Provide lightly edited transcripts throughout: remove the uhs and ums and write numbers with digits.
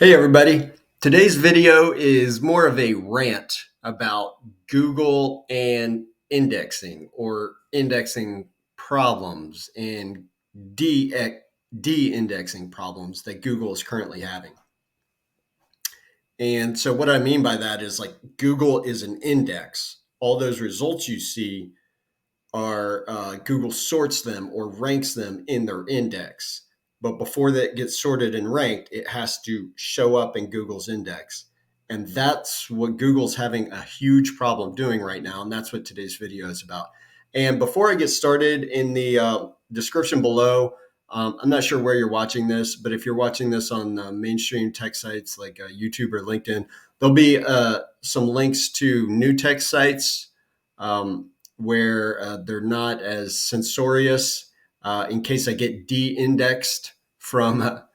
Hey everybody. Today's video is more of a rant about Google and indexing or indexing problems and de- de-indexing problems that Google is currently having. And so what I mean by that is like Google is an index. All those results you see are Google sorts them or ranks them in their index. But before that gets sorted and ranked, it has to show up in Google's index. And that's what Google's having a huge problem doing right now. And that's what today's video is about. And before I get started, in the description below, I'm not sure where you're watching this, but if you're watching this on mainstream tech sites like YouTube or LinkedIn, there'll be some links to new tech sites. Where they're not as censorious. In case I get de-indexed from the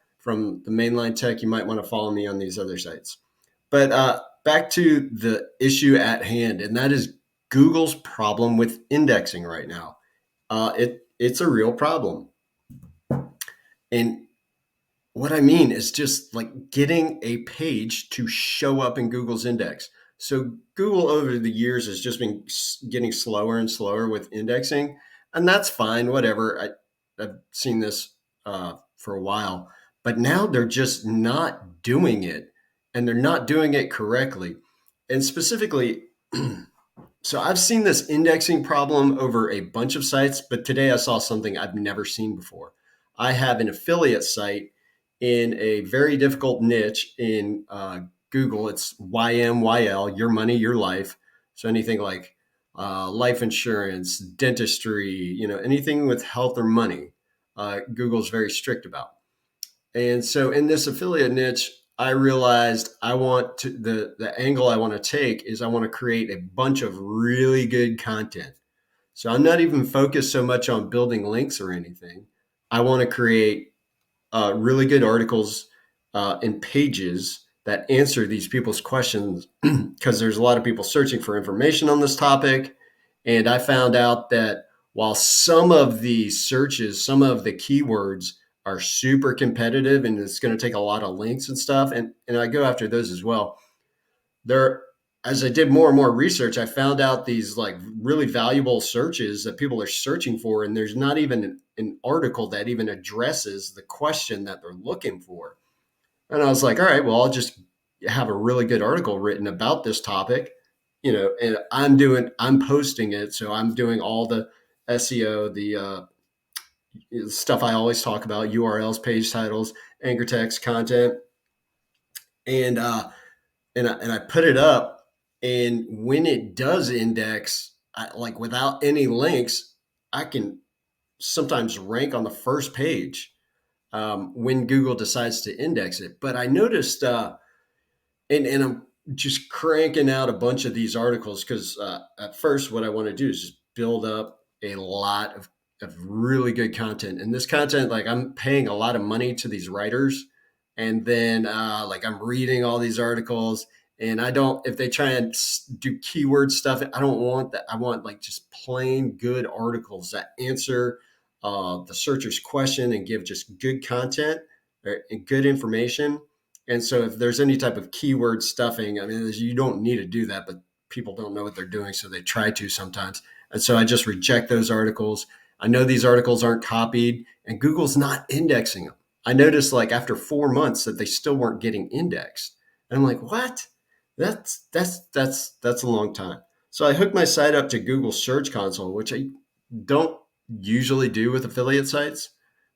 mainline tech, you might want to follow me on these other sites. But back to the issue at hand, and that is Google's problem with indexing right now. It's a real problem, and what I mean is just like getting a page to show up in Google's index. So Google over the years has just been getting slower and slower with indexing, and that's fine. Whatever. I've seen this for a while, but now they're just not doing it, and they're not doing it correctly. And specifically, so I've seen this indexing problem over a bunch of sites, but today I saw something I've never seen before. I have an affiliate site in a very difficult niche in Google. It's YMYL, Your Money, Your Life. So anything like life insurance, dentistry, anything with health or money, Google's very strict about. And so in this affiliate niche, I realized I want to the angle I want to take is I want to create a bunch of really good content. So I'm not even focused so much on building links or anything. I want to create really good articles and pages that answer these people's questions because there's a lot of people searching for information on this topic. And I found out that while some of the searches, some of the keywords are super competitive and it's going to take a lot of links and stuff, and I go after those as well. There, as I did more and more research, I found out these like really valuable searches that people are searching for, and there's not even an article that even addresses the question that they're looking for. And I was like, all right, well, I'll just have a really good article written about this topic, and I'm posting it. So I'm doing all the SEO, the stuff I always talk about, URLs, page titles, anchor text, content. And, and I put it up, and when it does index, like without any links, I can sometimes rank on the first page when Google decides to index it. But I noticed, and I'm just cranking out a bunch of these articles because at first, what I want to do is just build up a lot of really good content. And this content, like I'm paying a lot of money to these writers, and then like I'm reading all these articles. And I don't, if they try and do keyword stuff, I don't want that. I want like just plain good articles that answer the searcher's question and give just good content and good information. And so if there's any type of keyword stuffing, I mean, you don't need to do that, but people don't know what they're doing. So they try to sometimes. And so I just reject those articles. I know these articles aren't copied and Google's not indexing them. I noticed like after 4 months that they still weren't getting indexed. And I'm like, what? That's a long time. So I hooked my site up to Google Search Console, which I don't usually do with affiliate sites,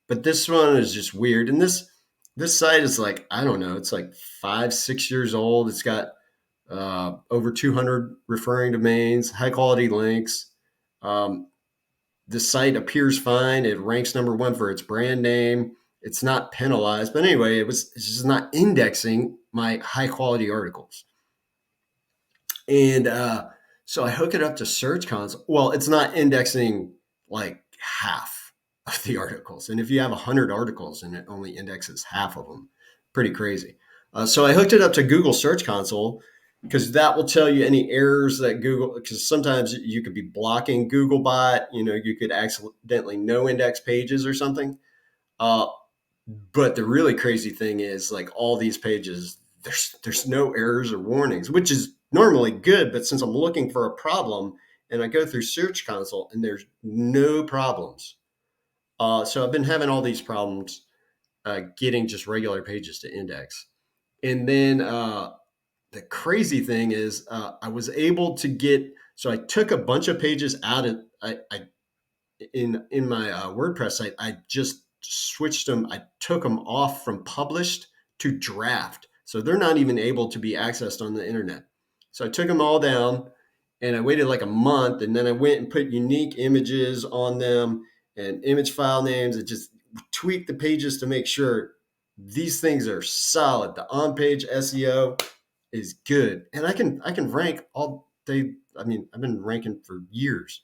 but this one is just weird. And this site is like, I don't know, it's like 5, 6 years old. It's got over 200 referring domains, high quality links. Um, the site appears fine. It ranks number one for its brand name. It's not penalized, but anyway, it's just not indexing my high quality articles. And so I hook it up to Search Console. Well, it's not indexing like half of the articles. And if you have 100 articles and it only indexes half of them, pretty crazy. So I hooked it up to Google Search Console because that will tell you any errors that Google, because sometimes you could be blocking Googlebot, you could accidentally no index pages or something. Uh, But the really crazy thing is like all these pages, there's no errors or warnings, which is normally good. But since I'm looking for a problem and I go through Search Console and there's no problems, so I've been having all these problems getting just regular pages to index. And then the crazy thing is I was able to get, so I took a bunch of pages out of I in my WordPress site. I just switched them. I took them off from published to draft, so they're not even able to be accessed on the internet. So I took them all down, and I waited like a month, and then I went and put unique images on them and image file names, and just tweaked the pages to make sure these things are solid. The on-page SEO is good, and I can rank all day. I mean, I've been ranking for years,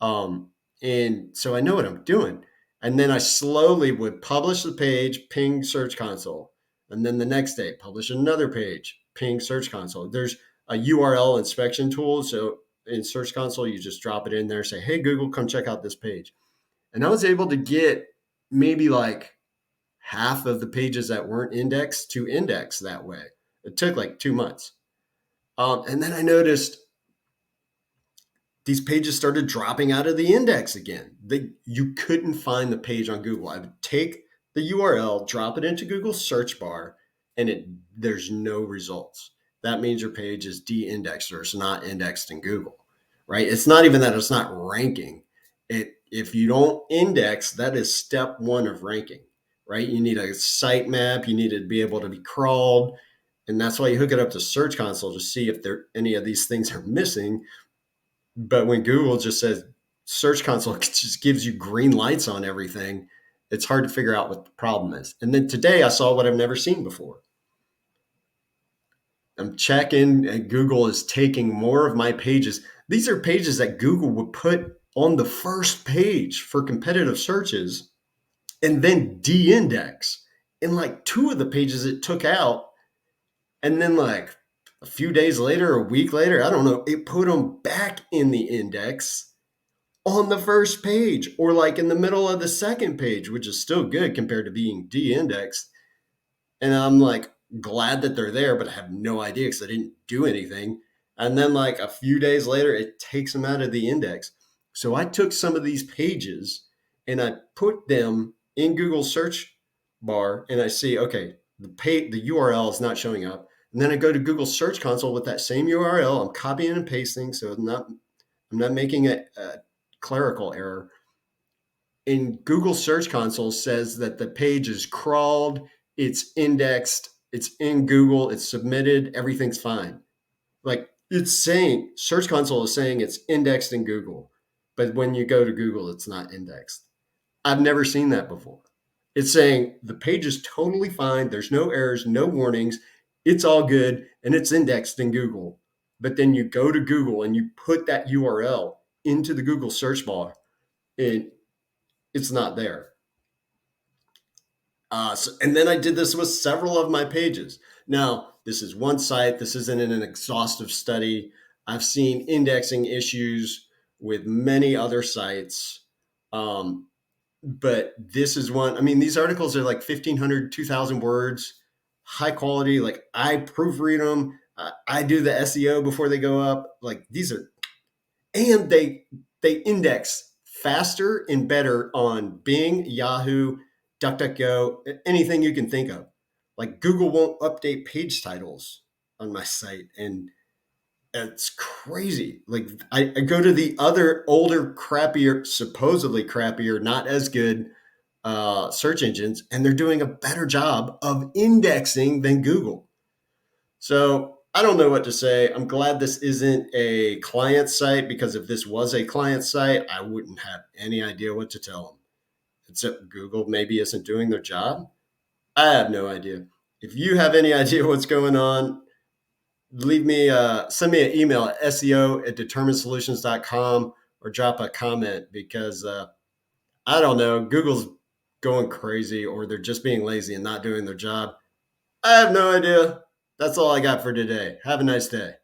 um, and so I know what I'm doing. And then I slowly would publish the page, ping Search Console, and then the next day publish another page, ping Search Console. There's a URL inspection tool, so in Search Console you just drop it in there, say, "Hey Google, come check out this page," and I was able to get maybe like half of the pages that weren't indexed to index that way. It took like 2 months. And then I noticed these pages started dropping out of the index again. You couldn't find the page on Google. I would take the URL, drop it into Google's search bar, and there's no results. That means your page is de-indexed or it's not indexed in Google, right? It's not even that it's not ranking. If you don't index, that is step one of ranking, right? You need a sitemap. You need to be able to be crawled, and that's why you hook it up to Search Console to see if any of these things are missing. But when Google just says Search Console just gives you green lights on everything, it's hard to figure out what the problem is. And then today I saw what I've never seen before. I'm checking, and Google is taking more of my pages. These are pages that Google would put on the first page for competitive searches and then de-index. And like two of the pages it took out, and then like a few days later, a week later, I don't know, it put them back in the index on the first page or like in the middle of the second page, which is still good compared to being de-indexed. And I'm like glad that they're there, but I have no idea because I didn't do anything. And then like a few days later, it takes them out of the index. So I took some of these pages and I put them in Google search bar, and I see, okay, the URL is not showing up. And then I go to Google Search Console with that same URL. I'm copying and pasting, so I'm not making a clerical error. In Google Search Console says that the page is crawled, it's indexed, it's in Google, it's submitted, everything's fine. Like it's saying, Search Console is saying it's indexed in Google, but when you go to Google, it's not indexed. I've never seen that before. It's saying the page is totally fine, there's no errors, no warnings, it's all good, and it's indexed in Google. But then you go to Google and you put that URL into the Google search bar, and it's not there. And then I did this with several of my pages. Now, this is one site. This isn't an exhaustive study. I've seen indexing issues with many other sites. But this is one. I mean, these articles are like 1,500, 2,000 words, high quality. Like I proofread them. I do the SEO before they go up. Like these are, and they index faster and better on Bing, Yahoo, DuckDuckGo, anything you can think of. Like Google won't update page titles on my site, and it's crazy. Like I go to the other older, crappier, supposedly crappier, not as good search engines, and they're doing a better job of indexing than Google. So I don't know what to say. I'm glad this isn't a client site, because if this was a client site, I wouldn't have any idea what to tell them. Except Google maybe isn't doing their job. I have no idea. If you have any idea what's going on, send me an email at seo@determinesolutions.com or drop a comment, because I don't know. Google's going crazy, or they're just being lazy and not doing their job. I have no idea. That's all I got for today. Have a nice day.